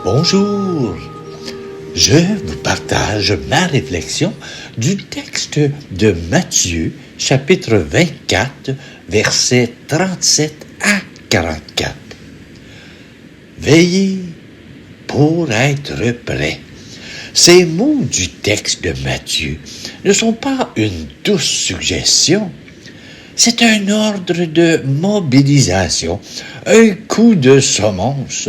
Bonjour, je vous partage ma réflexion du texte de Matthieu, chapitre 24, versets 37 à 44. Veillez pour être prêt. Ces mots du texte de Matthieu ne sont pas une douce suggestion. C'est un ordre de mobilisation, un coup de semonce.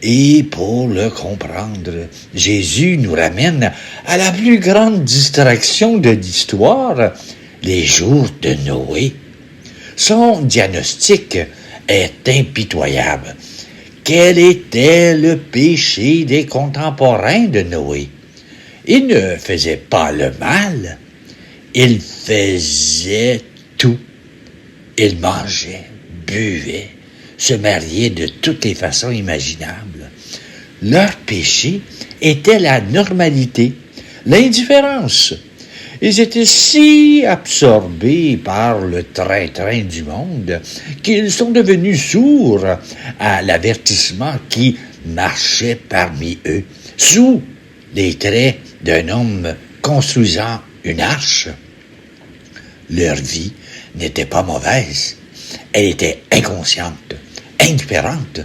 Et pour le comprendre, Jésus nous ramène à la plus grande distraction de l'histoire, les jours de Noé. Son diagnostic est impitoyable. Quel était le péché des contemporains de Noé? Il ne faisait pas le mal, il faisait tout. Il mangeait, buvait, se mariait de toutes les façons imaginables. Leur péché était la normalité, l'indifférence. Ils étaient si absorbés par le train-train du monde qu'ils sont devenus sourds à l'avertissement qui marchait parmi eux, sous les traits d'un homme construisant une arche. Leur vie n'était pas mauvaise, elle était inconsciente, indifférente.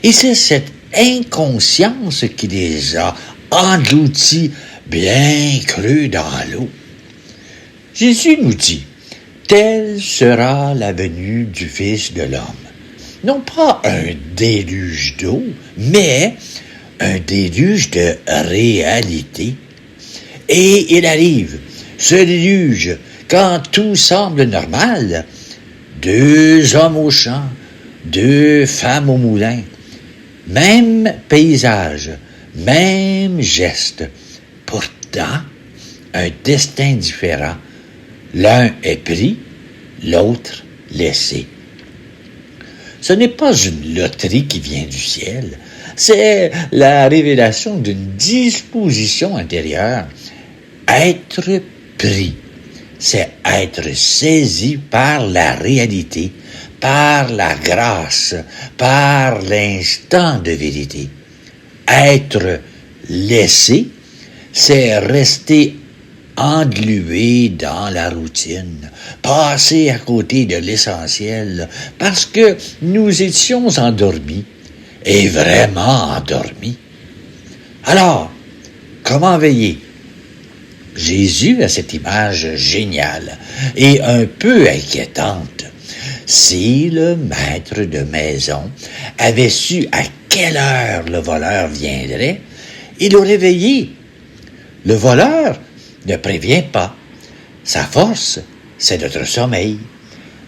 Et c'est cette inconscience qui les a engloutis bien creux dans l'eau. Jésus nous dit, telle sera la venue du Fils de l'homme. Non pas un déluge d'eau, mais un déluge de réalité. Et il arrive, ce déluge, quand tout semble normal, 2 hommes au champ, 2 femmes au moulin, même paysage, même geste. Pourtant, un destin différent. L'un est pris, l'autre laissé. Ce n'est pas une loterie qui vient du ciel, c'est la révélation d'une disposition intérieure. Être pris, c'est être saisi par la réalité, par la grâce, par l'instant de vérité. Être laissé, c'est rester englué dans la routine, passer à côté de l'essentiel, parce que nous étions endormis, et vraiment endormis. Alors, comment veiller? Jésus a cette image géniale et un peu inquiétante. Si le maître de maison avait su à quelle heure le voleur viendrait, il aurait veillé. Le voleur ne prévient pas. Sa force, c'est notre sommeil.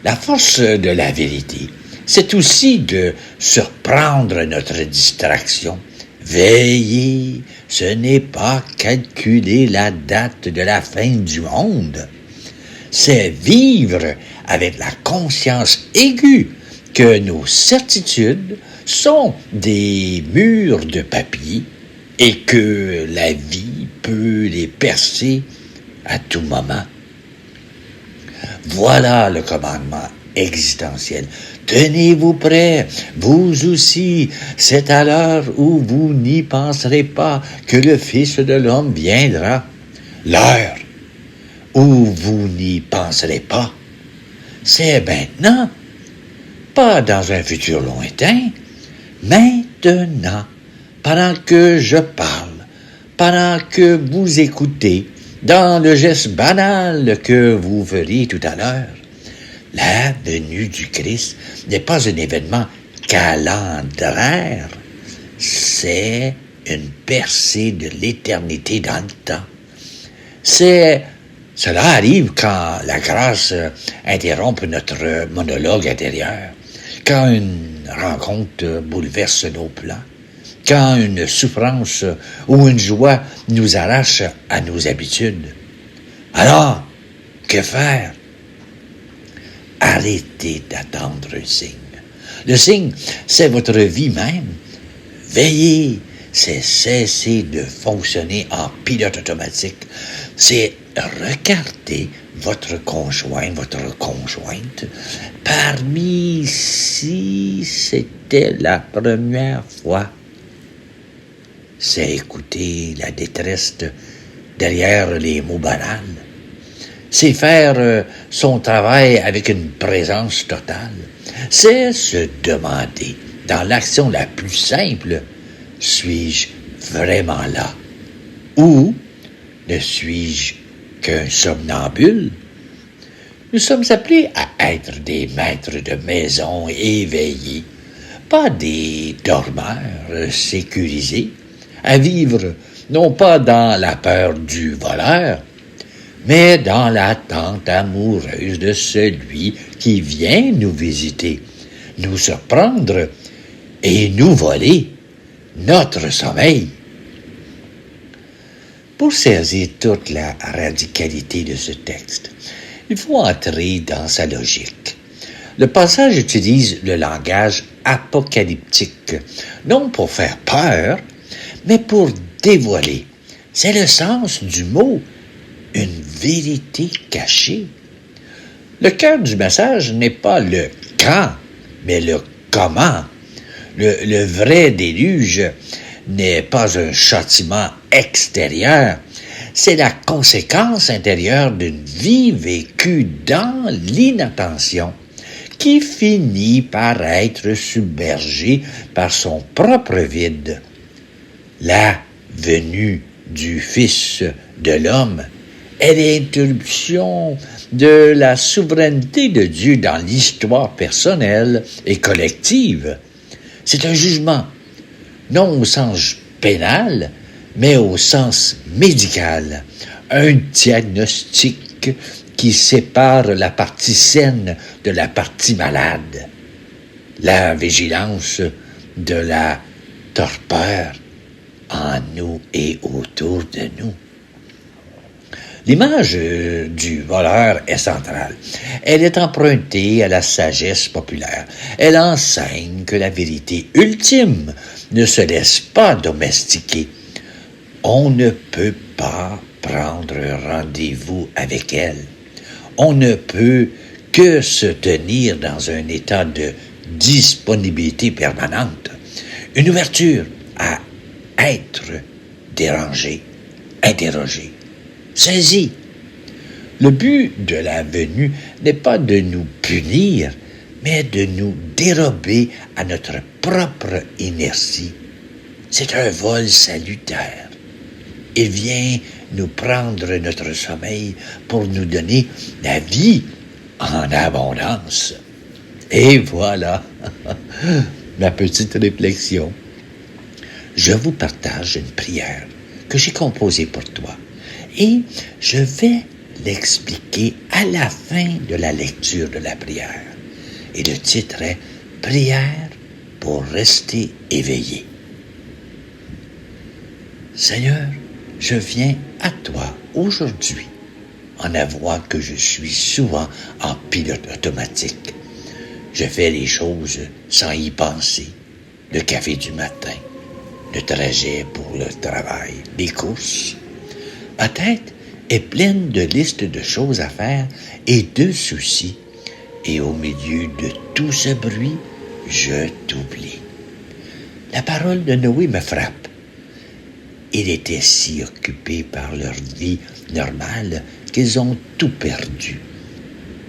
La force de la vérité, c'est aussi de surprendre notre distraction. Veiller, ce n'est pas calculer la date de la fin du monde. C'est vivre avec la conscience aiguë que nos certitudes sont des murs de papier et que la vie peut les percer à tout moment. Voilà le commandement existentiel. Tenez-vous prêts, vous aussi, c'est à l'heure où vous n'y penserez pas que le Fils de l'homme viendra. L'heure où vous n'y penserez pas, c'est maintenant, pas dans un futur lointain, maintenant, pendant que je parle, pendant que vous écoutez, dans le geste banal que vous feriez tout à l'heure. La venue du Christ n'est pas un événement calendraire, c'est une percée de l'éternité dans le temps. Cela arrive quand la grâce interrompt notre monologue intérieur, quand une rencontre bouleverse nos plans, quand une souffrance ou une joie nous arrache à nos habitudes. Alors, que faire? Arrêtez d'attendre un signe. Le signe, c'est votre vie même. Veillez, c'est cesser de fonctionner en pilote automatique. C'est regarder votre conjoint, votre conjointe, parmi si c'était la première fois. c'est écouter la détresse derrière les mots banals. C'est faire son travail avec une présence totale. C'est se demander, dans l'action la plus simple, suis-je vraiment là? Ou ne suis-je qu'un somnambule? Nous sommes appelés à être des maîtres de maison éveillés, pas des dormeurs sécurisés, à vivre non pas dans la peur du voleur, mais dans l'attente amoureuse de celui qui vient nous visiter, nous surprendre et nous voler notre sommeil. Pour saisir toute la radicalité de ce texte, il faut entrer dans sa logique. Le passage utilise le langage apocalyptique, non pour faire peur, mais pour dévoiler. C'est le sens du mot, une vérité cachée. Le cœur du message n'est pas le quand, mais le comment. Le vrai déluge n'est pas un châtiment extérieur, c'est la conséquence intérieure d'une vie vécue dans l'inattention qui finit par être submergée par son propre vide. La venue du Fils de l'homme est l'interruption de la souveraineté de Dieu dans l'histoire personnelle et collective. C'est un jugement, non au sens pénal, mais au sens médical, un diagnostic qui sépare la partie saine de la partie malade, la vigilance de la torpeur en nous et autour de nous. L'image du voleur est centrale. Elle est empruntée à la sagesse populaire. Elle enseigne que la vérité ultime ne se laisse pas domestiquer. On ne peut pas prendre rendez-vous avec elle. On ne peut que se tenir dans un état de disponibilité permanente, une ouverture à être dérangé, interrogé, saisi. Le but de la venue n'est pas de nous punir, mais de nous dérober à notre propre inertie. C'est un vol salutaire. Il vient nous prendre notre sommeil pour nous donner la vie en abondance. Et voilà ma petite réflexion. Je vous partage une prière que j'ai composée pour toi et je vais l'expliquer à la fin de la lecture de la prière. Et le titre est « Prière pour rester éveillé ». Seigneur, je viens à toi aujourd'hui en avouant que je suis souvent en pilote automatique. Je fais les choses sans y penser. Le café du matin, le trajet pour le travail, les courses. Ma tête est pleine de listes de choses à faire et de soucis. Et au milieu de tout ce bruit, je t'oublie. La parole de Noé me frappe. Ils étaient si occupés par leur vie normale qu'ils ont tout perdu.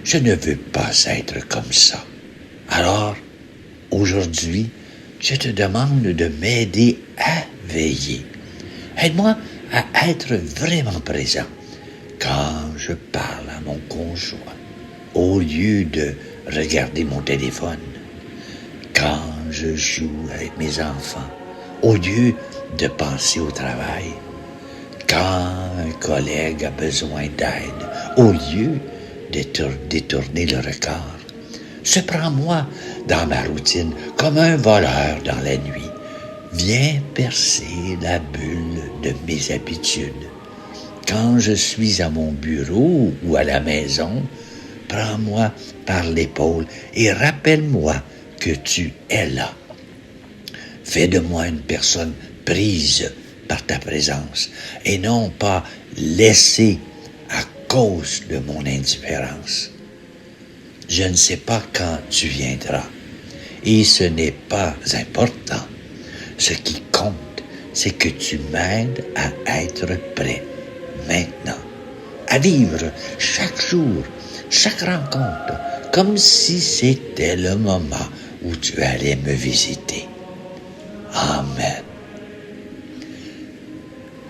Je ne veux pas être comme ça. Alors, aujourd'hui, je te demande de m'aider à veiller. Aide-moi à être vraiment présent quand je parle à mon conjoint, au lieu de regarder mon téléphone, quand je joue avec mes enfants, au lieu de penser au travail, quand un collègue a besoin d'aide, au lieu de détourner le regard. Surprends-moi dans ma routine comme un voleur dans la nuit. Viens percer la bulle de mes habitudes. Quand je suis à mon bureau ou à la maison, prends-moi par l'épaule et rappelle-moi que tu es là. Fais de moi une personne prise par ta présence et non pas laissée à cause de mon indifférence. Je ne sais pas quand tu viendras et ce n'est pas important. Ce qui compte, c'est que tu m'aides à être prêt maintenant, à vivre chaque jour, chaque rencontre, comme si c'était le moment où tu allais me visiter. Amen.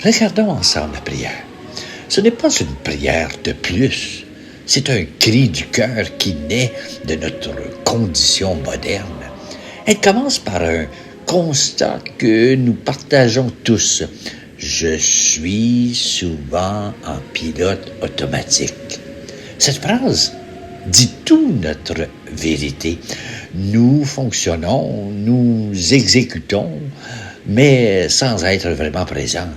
Regardons ensemble la prière. Ce n'est pas une prière de plus, c'est un cri du cœur qui naît de notre condition moderne. Elle commence par un constat que nous partageons tous. Je suis souvent en pilote automatique. Cette phrase dit tout notre vérité. Nous fonctionnons, nous exécutons, mais sans être vraiment présents.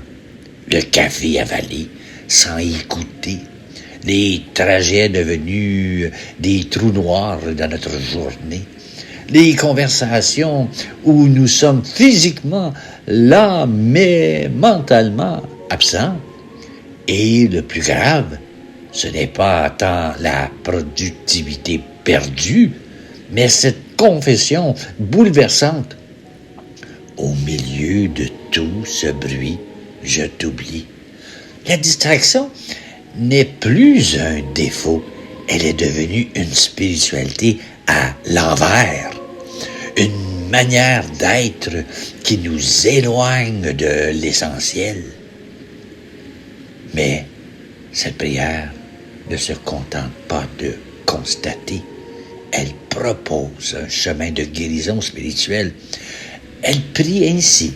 Le café avalé, sans écouter. Les trajets devenus des trous noirs dans notre journée. Les conversations où nous sommes physiquement là, mais mentalement absents. Et le plus grave, ce n'est pas tant la productivité perdue, mais cette confession bouleversante. Au milieu de tout ce bruit, je t'oublie. La distraction n'est plus un défaut, elle est devenue une spiritualité à l'envers, une manière d'être qui nous éloigne de l'essentiel. Mais cette prière ne se contente pas de constater, elle propose un chemin de guérison spirituelle. Elle prie ainsi: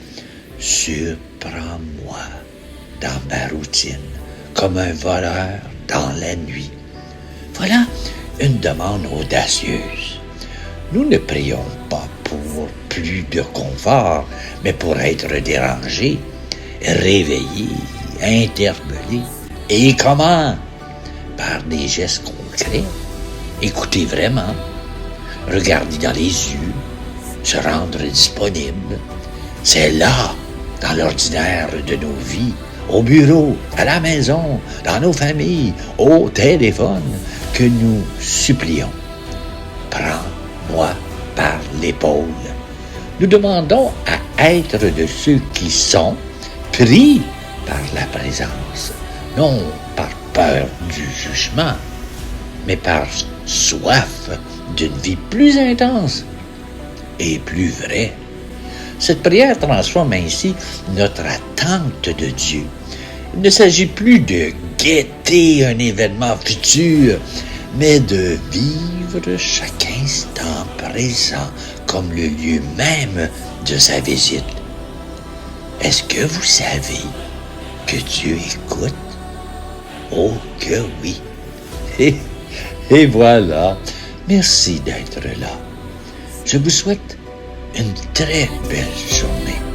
surprends-moi dans ma routine, comme un voleur dans la nuit. Voilà une demande audacieuse. Nous ne prions pas pour plus de confort, mais pour être dérangés, réveillés, interpellés. Et comment? Par des gestes concrets. Écouter vraiment, regarder dans les yeux, se rendre disponible. C'est là, dans l'ordinaire de nos vies, au bureau, à la maison, dans nos familles, au téléphone, que nous supplions. Prends-moi par l'épaule. Nous demandons à être de ceux qui sont pris par la présence, non par peur du jugement, mais par soif d'une vie plus intense et plus vraie. Cette prière transforme ainsi notre attente de Dieu. Il ne s'agit plus de guetter un événement futur, mais de vivre chaque instant présent comme le lieu même de sa visite. Est-ce que vous savez que Dieu écoute? Oh que oui! Et voilà, merci d'être là. Je vous souhaite une très belle journée.